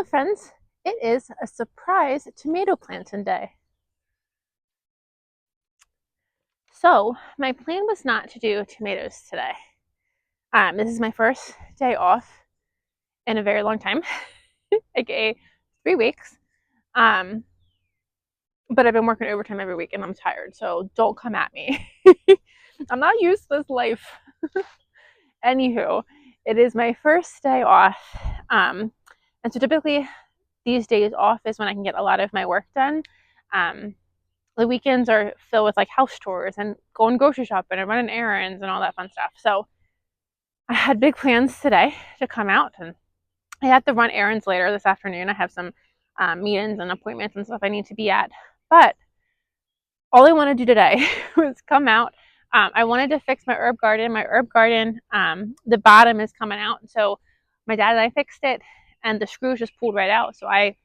friends, it is a surprise tomato planting day. So my plan was not to do tomatoes today. This is my first day off in a very long time, aka 3 weeks. Um, but I've been working overtime every week and I'm tired, so don't come at me. I'm not used to this life. Anywho, it is my first day off. And so typically these days off is when I can get a lot of my work done. Um, the weekends are filled with like house chores and going grocery shopping and running errands and all that fun stuff. So I had big plans today to come out, and I have to run errands later this afternoon. I have some meetings and appointments and stuff I need to be at. But all I want to do today was come out. I wanted to fix my herb garden. My herb garden, the bottom is coming out. So my dad and I fixed it, and the screws just pulled right out. So I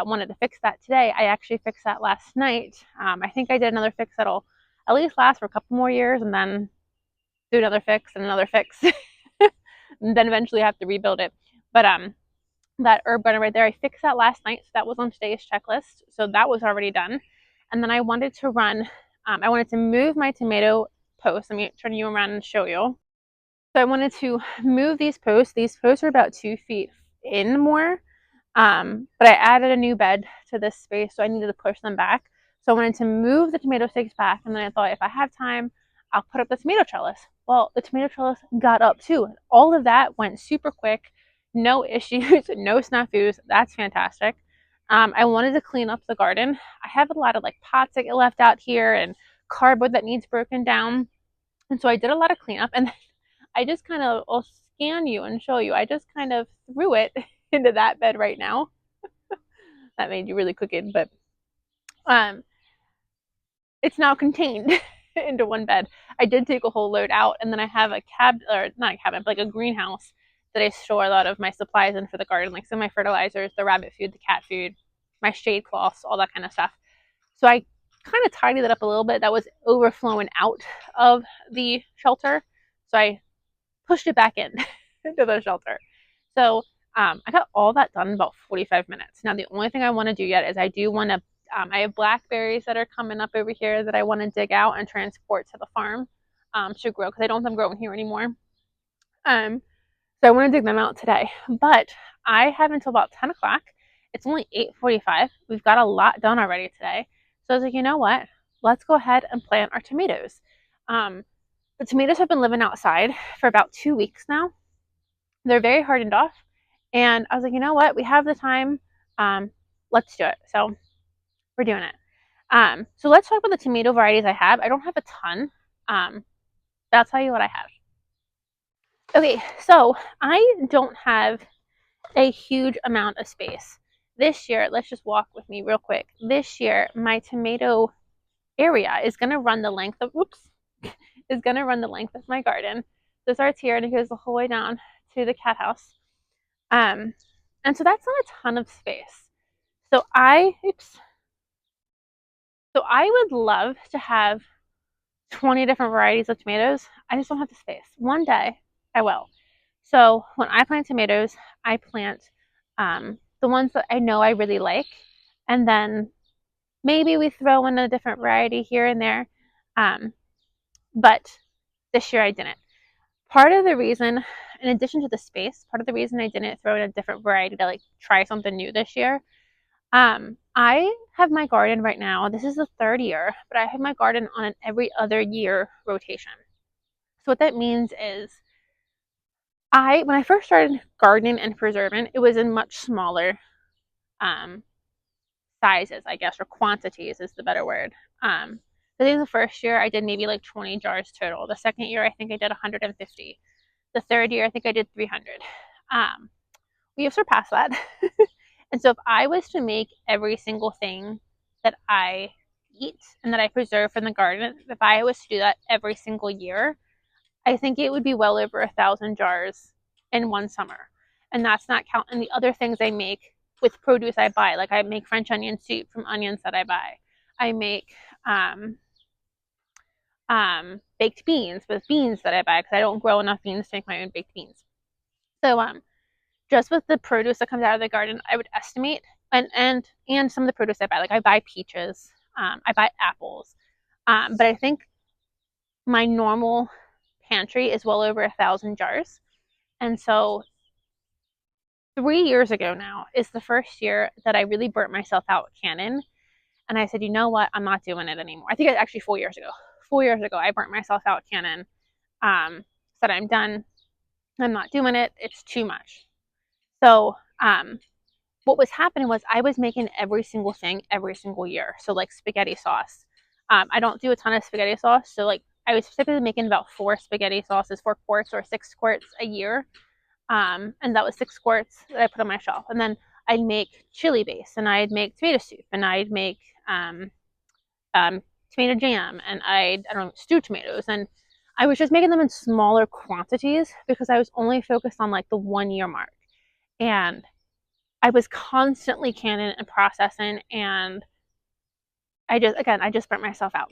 wanted to fix that today. I actually fixed that last night. I think I did another fix that'll at least last for a couple more years, and then do another fix and another fix, and then eventually have to rebuild it. But that herb garden right there, I fixed that last night. So that was on today's checklist. So that was already done. And then I wanted to run, I wanted to move my tomato posts. Let me turn you around and show you. So I wanted to move these posts. These posts are about 2 feet in more. But I added a new bed to this space, so I needed to push them back. So I wanted to move the tomato stakes back, and then I thought if I have time, I'll put up the tomato trellis. Well, the tomato trellis got up too. All of that went super quick, no issues, no snafus. That's fantastic. I wanted to clean up the garden. I have a lot of like pots that get left out here and cardboard that needs broken down. And so I did a lot of cleanup, and I just kind of, I'll scan you and show you. I just kind of threw it into that bed right now. That made you really crooked, but um, it's now contained into one bed. I did take a whole load out, and then I have a or not a cabin, but like a greenhouse that I store a lot of my supplies in for the garden, like some of my fertilizers, the rabbit food, the cat food, my shade cloths, all that kind of stuff. So I kind of tidied it up a little bit. That was overflowing out of the shelter, so I pushed it back in into the shelter. So I got all that done in about 45 minutes. Now, the only thing I want to do yet is I do want to, I have blackberries that are coming up over here that I want to dig out and transport to the farm to grow, because I don't have them growing here anymore. So I want to dig them out today. But I have until about 10 o'clock. It's only 8:45. We've got a lot done already today. So I was like, you know what? Let's go ahead and plant our tomatoes. The tomatoes have been living outside for about 2 weeks now. They're very hardened off. And I was like, you know what? We have the time. Let's do it. So we're doing it. So let's talk about the tomato varieties I have. I don't have a ton, but I'll tell you what I have. Okay, so I don't have a huge amount of space. This year, let's just walk with me real quick. This year, my tomato area is going to run the length of, is going to run the length of my garden. So it starts here and it goes the whole way down to the cat house. And so that's not a ton of space. So so I would love to have 20 different varieties of tomatoes. I just don't have the space. One day I will. So when I plant tomatoes, I plant the ones that I know I really like, and then maybe we throw in a different variety here and there. But this year I didn't. Part of the reason, in addition to the space, part of the reason I didn't throw in a different variety to like try something new this year, I have my garden right now. This is the third year, but I have my garden on an every other year rotation. So what that means is when I first started gardening and preserving, it was in much smaller sizes, I guess, or quantities is the better word. I think the first year I did maybe like 20 jars total. The second year I think I did 150. The third year I think I did 300. We have surpassed that. And so if I was to make every single thing that I eat and that I preserve from the garden, if I was to do that every single year, I think it would be well over 1,000 jars in one summer. And that's not counting the other things I make with produce I buy. Like I make French onion soup from onions that I buy. I make baked beans with beans that I buy because I don't grow enough beans to make my own baked beans. So just with the produce that comes out of the garden, I would estimate, and some of the produce I buy, like I buy peaches, I buy apples, but I think my normal pantry is well over 1,000 jars. And so 3 years ago now is the first year that I really burnt myself out canning. And I said, you know what? I'm not doing it anymore. I think it's actually 4 years ago. 4 years ago, I burnt myself out canning. Said I'm done. I'm not doing it. It's too much. So what was happening was I was making every single thing every single year. So like spaghetti sauce. I don't do a ton of spaghetti sauce. So like I was typically making about 4 spaghetti sauces, 4 quarts or 6 quarts a year. And that was 6 quarts that I put on my shelf. And then I'd make chili base, and I'd make tomato soup, and I'd make um, tomato jam, and I don't know, stewed tomatoes. And I was just making them in smaller quantities because I was only focused on like the 1 year mark. And I was constantly canning and processing, and I just burnt myself out.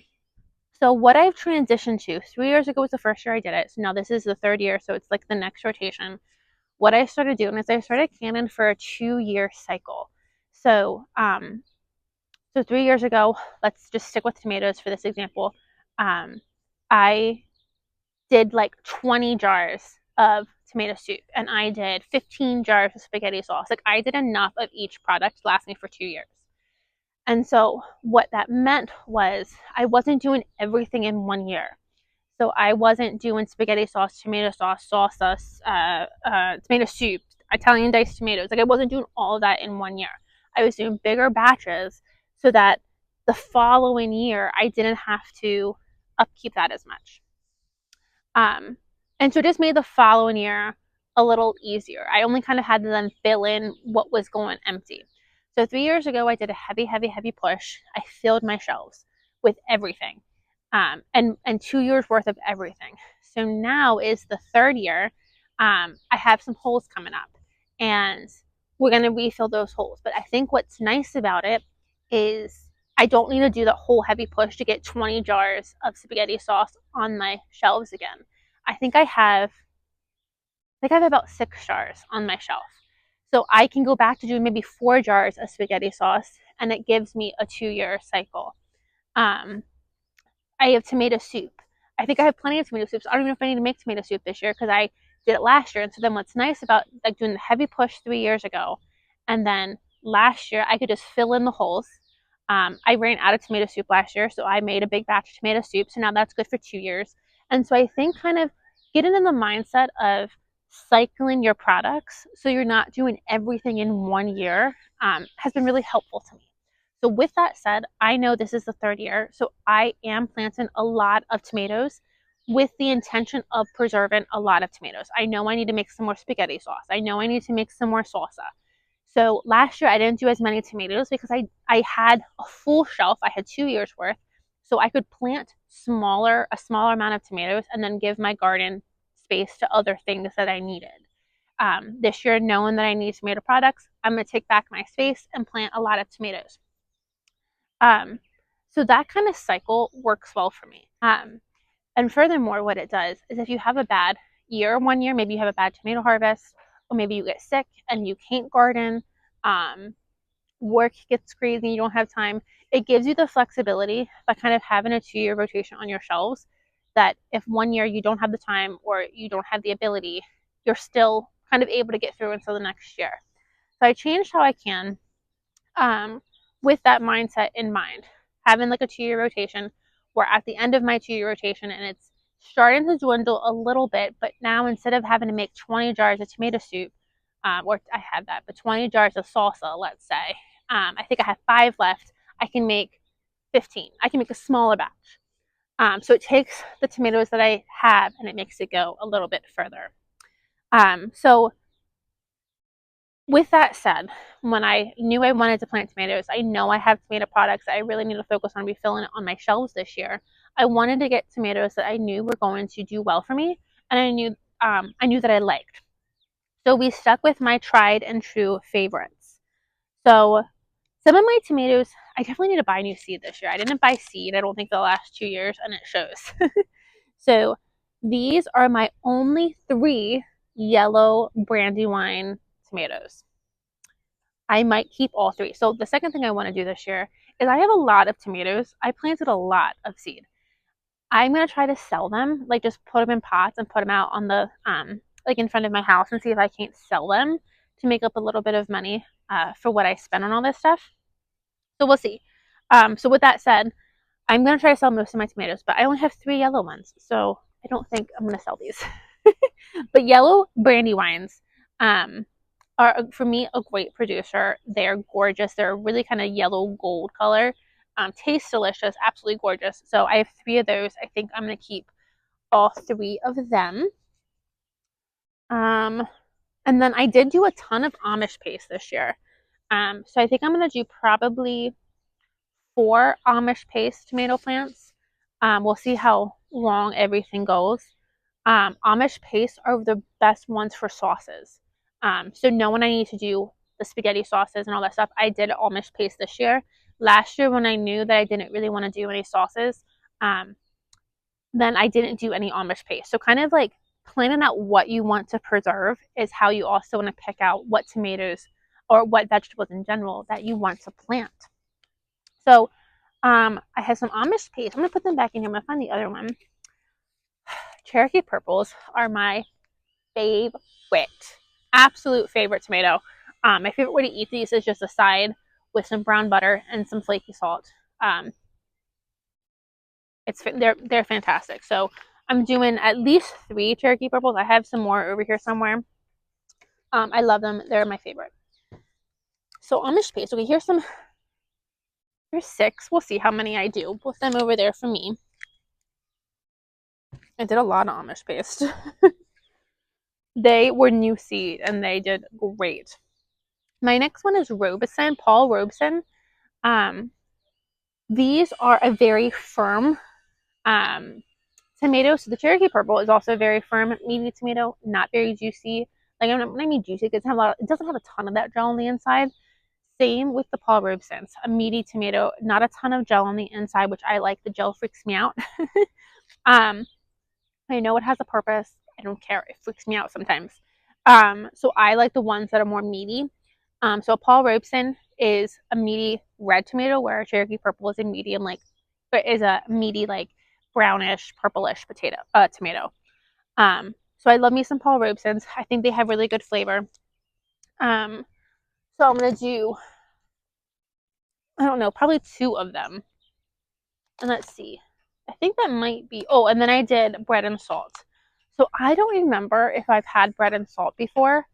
So what I've transitioned to, 3 years ago was the first year I did it. So now this is the third year, so it's like the next rotation. What I started doing is I started canning for a 2 year cycle. So, so 3 years ago, let's just stick with tomatoes for this example. I did like 20 jars of tomato soup, and I did 15 jars of spaghetti sauce. Like I did enough of each product to last me for 2 years. And so what that meant was I wasn't doing everything in 1 year. So I wasn't doing spaghetti sauce, tomato sauce, salsa, tomato soup, Italian diced tomatoes. Like I wasn't doing all of that in 1 year. I was doing bigger batches so that the following year I didn't have to upkeep that as much. And so it just made the following year a little easier. I only kind of had to then fill in what was going empty. So 3 years ago, I did a heavy, heavy, heavy push. I filled my shelves with everything, and 2 years worth of everything. So now is the third year. I have some holes coming up, and we're going to refill those holes. But I think what's nice about it is I don't need to do that whole heavy push to get 20 jars of spaghetti sauce on my shelves again. I think I have about 6 jars on my shelf. So I can go back to doing maybe 4 jars of spaghetti sauce, and it gives me a 2 year cycle. I have tomato soup. I think I have plenty of tomato soups. I don't even know if I need to make tomato soup this year because I did it last year. And so then what's nice about like doing the heavy push 3 years ago, and then last year I could just fill in the holes. I ran out of tomato soup last year, so I made a big batch of tomato soup. So now that's good for 2 years. And so I think kind of getting in the mindset of cycling your products so you're not doing everything in 1 year has been really helpful to me. So with that said, I know this is the third year, so I am planting a lot of tomatoes with the intention of preserving a lot of tomatoes. I know I need to make some more spaghetti sauce. I know I need to make some more salsa. So last year I didn't do as many tomatoes because I had a full shelf. I had 2 years worth. So I could plant a smaller amount of tomatoes and then give my garden space to other things that I needed. This year, knowing that I need tomato products, I'm going to take back my space and plant a lot of tomatoes. So that kind of cycle works well for me. And furthermore, what it does is if you have a bad year 1 year, maybe you have a bad tomato harvest, or maybe you get sick and you can't garden, work gets crazy, you don't have time, it gives you the flexibility by kind of having a 2 year rotation on your shelves that if 1 year you don't have the time or you don't have the ability, you're still kind of able to get through until the next year. So I changed how I can with that mindset in mind, having like a 2 year rotation. We're at the end of my 2 year rotation and it's starting to dwindle a little bit, but now instead of having to make 20 jars of tomato soup, or I have that, but 20 jars of salsa, let's say, I think I have 5 left, I can make 15. I can make a smaller batch. So it takes the tomatoes that I have and it makes it go a little bit further. So with that said, when I knew I wanted to plant tomatoes, I know I have tomato products that I really need to focus on refilling it on my shelves this year. I wanted to get tomatoes that I knew were going to do well for me, and I knew that I liked. So we stuck with my tried and true favorites. So some of my tomatoes, I definitely need to buy new seed this year. I didn't buy seed, I don't think, the last 2 years, and it shows. So these are my only 3 yellow Brandywine tomatoes. I might keep all 3. So the second thing I want to do this year is I have a lot of tomatoes. I planted a lot of seed. I'm going to try to sell them, like just put them in pots and put them out on the, like in front of my house and see if I can't sell them to make up a little bit of money for what I spent on all this stuff. So we'll see. So with that said, I'm going to try to sell most of my tomatoes, but I only have 3 yellow ones. So I don't think I'm going to sell these. But yellow Brandywines are, for me, a great producer. They're gorgeous. They're really kind of yellow gold color. Taste delicious, absolutely gorgeous. So I have 3 of those. I think I'm going to keep all 3 of them. And then I did do a ton of Amish paste this year. So I think I'm going to do probably 4 Amish paste tomato plants. We'll see how long everything goes. Amish paste are the best ones for sauces. So knowing I need to do the spaghetti sauces and all that stuff, I did Amish paste this year. Last year when I knew that I didn't really want to do any sauces, then I didn't do any Amish paste. So kind of like planning out what you want to preserve is how you also want to pick out what tomatoes or what vegetables in general that you want to plant. So I have some Amish paste. I'm going to put them back in here. I'm going to find the other one. Cherokee purples are my favorite, absolute favorite tomato. My favorite way to eat these is just a side with some brown butter and some flaky salt. They're fantastic. So I'm doing at least 3 Cherokee purples. I have some more over here somewhere. I love them. They're my favorite. So Amish paste. Okay, here's 6. We'll see how many I do. Put them over there for me. I did a lot of Amish paste. They were new seed and they did great. My next one is Robeson, Paul Robeson. These are a very firm tomato. So the Cherokee purple is also a very firm, meaty tomato, not very juicy. Like when I mean juicy, it doesn't have a ton of that gel on the inside. Same with the Paul Robesons, a meaty tomato, not a ton of gel on the inside, which I like. The gel freaks me out. I know it has a purpose. I don't care. It freaks me out sometimes. So I like the ones that are more meaty. So Paul Robeson is a meaty red tomato, where Cherokee purple is a medium, is a meaty, like brownish, purplish tomato. So I love me some Paul Robesons. I think they have really good flavor. So I'm gonna do, I don't know, probably 2 of them. And let's see. I think that might be, oh, and then I did bread and salt. So I don't remember if I've had bread and salt before.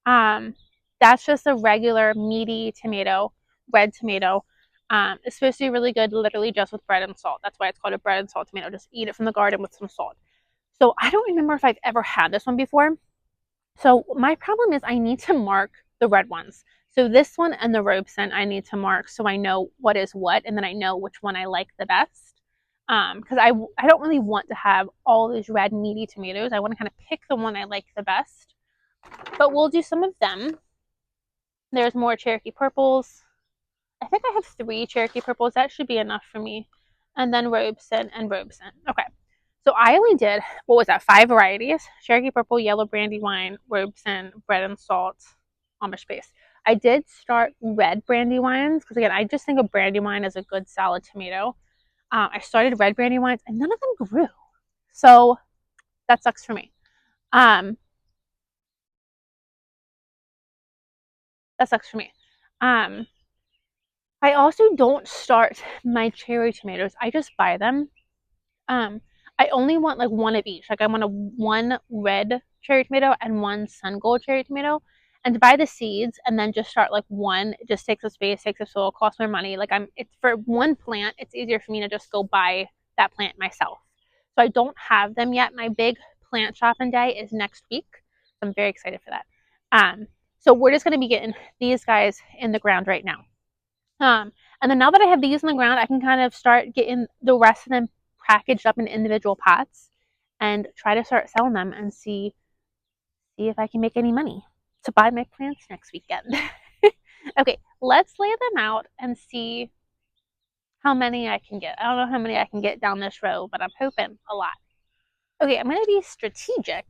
That's just a regular meaty tomato, red tomato. It's supposed to be really good, literally just with bread and salt. That's why it's called a bread and salt tomato. Just eat it from the garden with some salt. So I don't remember if I've ever had this one before. So my problem is I need to mark the red ones. So this one and the Robeson I need to mark so I know what is what, and then I know which one I like the best. Because I don't really want to have all these red meaty tomatoes. I want to kind of pick the one I like the best. But we'll do some of them. There's more Cherokee purples. I think I have 3 Cherokee purples. That should be enough for me. And then Robeson and Robeson. Okay. So I only did, what was that, 5 varieties? Cherokee purple, yellow Brandywine, Robeson, bread and salt, Amish paste. I did start red Brandywines because, again, I just think of Brandywine as a good solid tomato. I started red Brandywines and none of them grew. So that sucks for me. That sucks for me. I also don't start my cherry tomatoes. I just buy them. I only want like 1 of each. Like I want 1 red cherry tomato and 1 sun gold cherry tomato. And to buy the seeds and then just start like 1, it just takes up space, takes up soil, costs more money. Like it's for 1 plant, it's easier for me to just go buy that plant myself. So I don't have them yet. My big plant shopping day is next week. So I'm very excited for that. So we're just gonna be getting these guys in the ground right now. And then now that I have these in the ground, I can kind of start getting the rest of them packaged up in individual pots and try to start selling them and see if I can make any money to buy my plants next weekend. Okay, let's lay them out and see how many I can get. I don't know how many I can get down this row, but I'm hoping a lot. Okay, I'm going to be strategic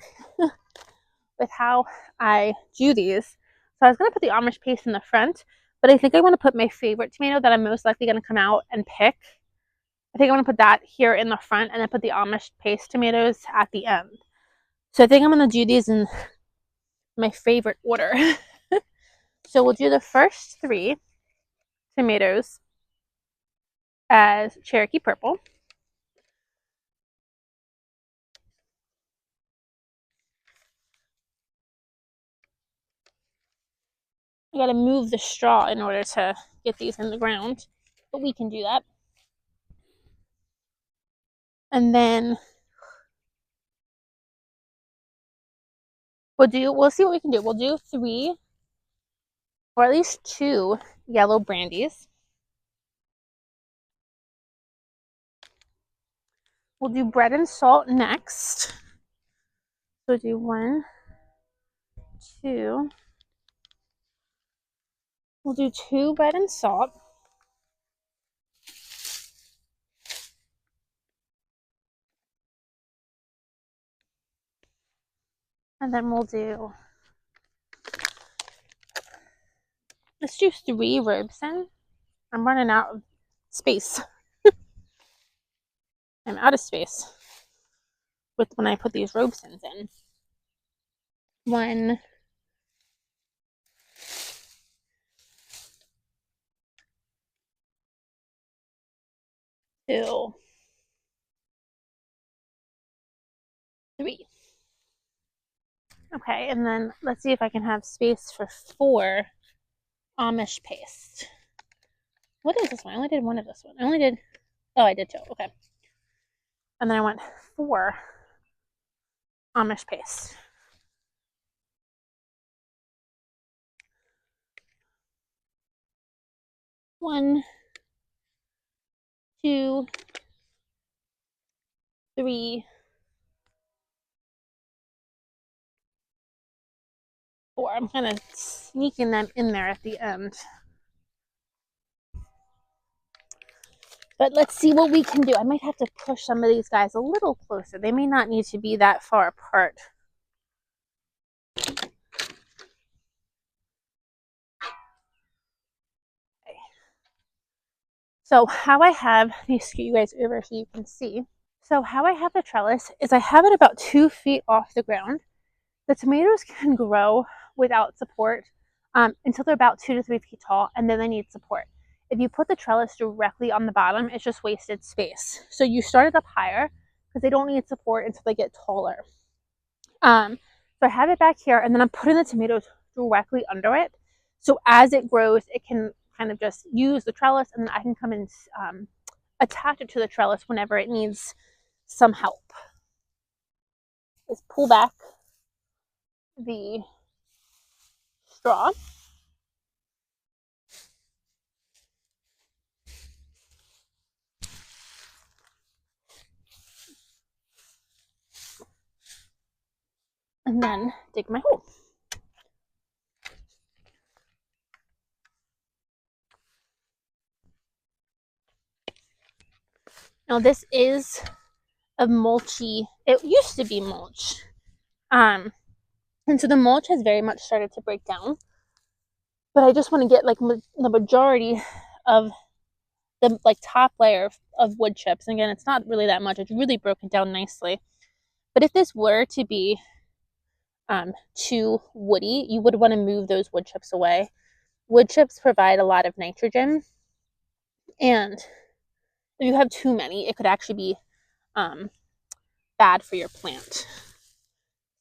with how I do these. So I was going to put the Amish paste in the front, but I think I want to put my favorite tomato that I'm most likely going to come out and pick. I think I'm going to put that here in the front and then put the Amish paste tomatoes at the end. So I think I'm going to do these in my favorite order. So we'll do the first 3 tomatoes as Cherokee Purple. I gotta move the straw in order to get these in the ground, but we can do that. And then we'll see what we can do. We'll do 3 or at least 2 yellow brandies. We'll do bread and salt next. So do 1, 2. We'll do 2 bread and salt. And then let's do 3 Robson. I'm running out of space. I'm out of space with when I put these Robsons in. 1, 2, 3. Okay, and then let's see if I can have space for 4 Amish paste. What is this one? I only did 1 of this one. I did 2. Okay. And then I want 4 Amish paste. One, 2, 3, 4. I'm kind of sneaking them in there at the end. But let's see what we can do. I might have to push some of these guys a little closer. They may not need to be that far apart. Okay. So how I have, let me scoot you guys over so you can see. So how I have the trellis is I have it about 2 feet off the ground. The tomatoes can grow without support until they're about 2 to 3 feet tall, and then they need support. If you put the trellis directly on the bottom, it's just wasted space. So you start it up higher because they don't need support until they get taller. So I have it back here, and then I'm putting the tomatoes directly under it. So as it grows, it can kind of just use the trellis, and then I can come and attach it to the trellis whenever it needs some help. Just pull back the straw. And then dig my hole. Now this is a mulchy, it used to be mulch. And so the mulch has very much started to break down. But I just want to get like the majority of the like top layer of wood chips. And again, it's not really that much. It's really broken down nicely. But if this were to be too woody, you would want to move those wood chips away. Wood chips provide a lot of nitrogen, and if you have too many, it could actually be bad for your plant.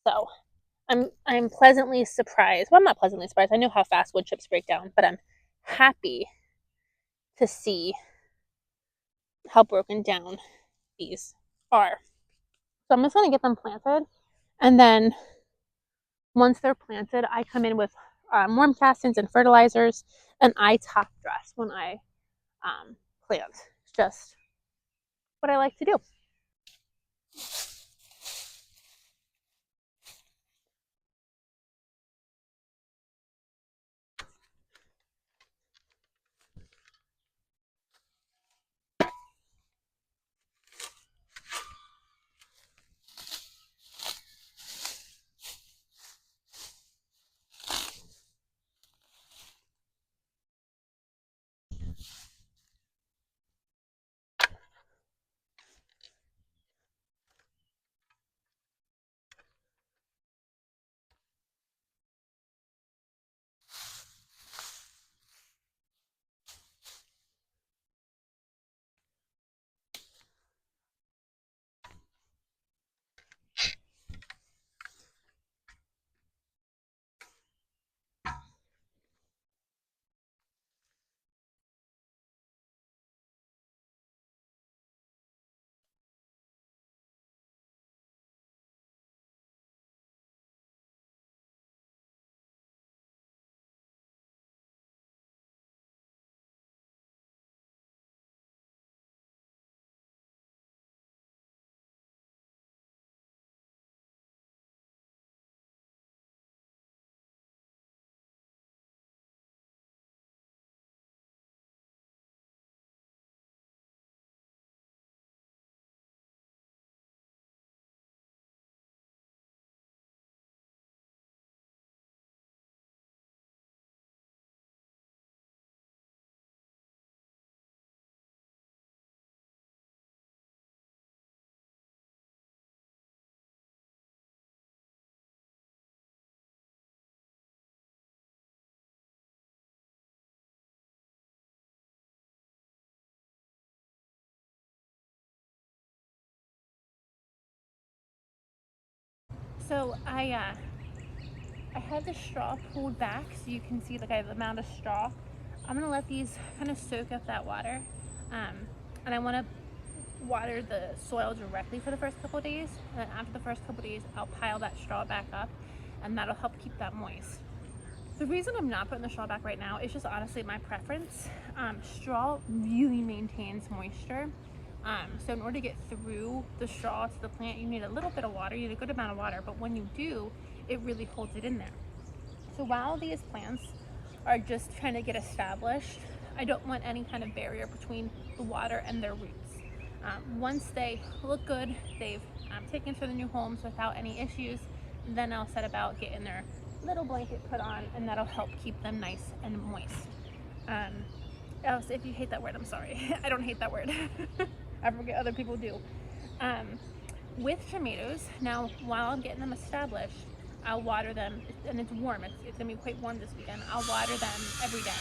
So I'm pleasantly surprised. Well, I'm not pleasantly surprised. I know how fast wood chips break down, but I'm happy to see how broken down these are. So I'm just going to get them planted, and then once they're planted, I come in with worm castings and fertilizers, and I top dress when I plant. It's just what I like to do. So I had the straw pulled back so you can see like I have the amount of straw. I'm gonna let these kind of soak up that water, and I want to water the soil directly for the first couple of days, and then after the first couple of days I'll pile that straw back up, and that'll help keep that moist. The reason I'm not putting the straw back right now is just honestly my preference. Straw really maintains moisture. So in order to get through the straw to the plant, you need a little bit of water, you need a good amount of water, but when you do, it really holds it in there. So while these plants are just trying to get established, I don't want any kind of barrier between the water and their roots. Once they look good, they've taken to the new homes without any issues, then I'll set about getting their little blanket put on, and that'll help keep them nice and moist. Else, if you hate that word, I'm sorry. I don't hate that word. I forget other people do. With tomatoes, now while I'm getting them established, I'll water them, and it's warm. It's gonna be quite warm this weekend. I'll water them every day.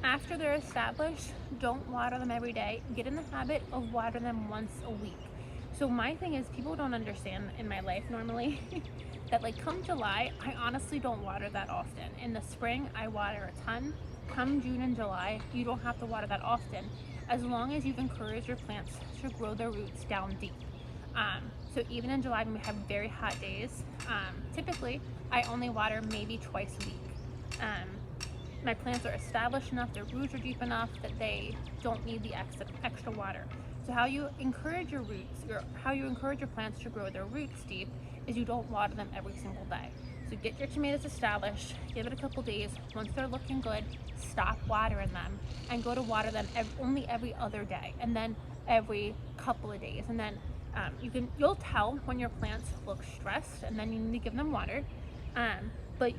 After they're established, don't water them every day. Get in the habit of watering them once a week. So my thing is, people don't understand in my life normally that like come July, I honestly don't water that often. In the spring, I water a ton. Come June and July, you don't have to water that often, as long as you've encouraged your plants to grow their roots down deep. So even in July when we have very hot days, typically I only water maybe twice a week. My plants are established enough, their roots are deep enough that they don't need the extra water. So how you encourage your roots, or how you encourage your plants to grow their roots deep, is you don't water them every single day. So get your tomatoes established, give it a couple days. Once they're looking good, stop watering them and go to water them only every other day, and then every couple of days. And then you'll tell when your plants look stressed, and then you need to give them water. But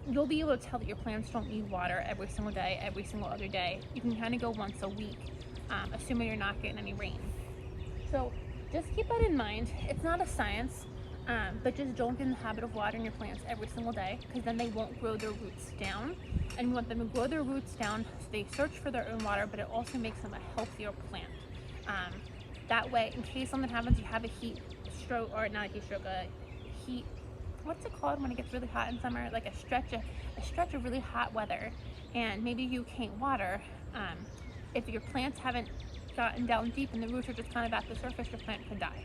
you'll be able to tell that your plants don't need water every single day, every single other day. You can kind of go once a week, assuming you're not getting any rain. So just keep that in mind. It's not a science, but just don't get in the habit of watering your plants every single day, because then they won't grow their roots down. And you want them to grow their roots down so they search for their own water, but it also makes them a healthier plant. That way, in case something happens, you have a heat stroke, or not a heat stroke, a heat, what's it called when it gets really hot in summer? Like a stretch of really hot weather, and maybe you can't water. If your plants haven't gotten down deep and the roots are just kind of at the surface, your plant could die.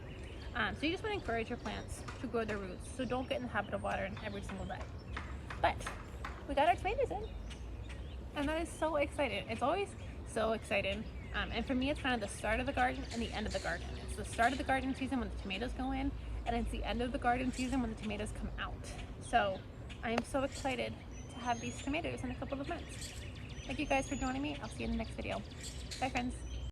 So you just want to encourage your plants to grow their roots. So don't get in the habit of watering every single day. But we got our tomatoes in, and that is so exciting. It's always so exciting. And for me, it's kind of the start of the garden and the end of the garden. It's the start of the garden season when the tomatoes go in, and it's the end of the garden season when the tomatoes come out. So I am so excited to have these tomatoes in a couple of months. Thank you guys for joining me. I'll see you in the next video. Bye, friends.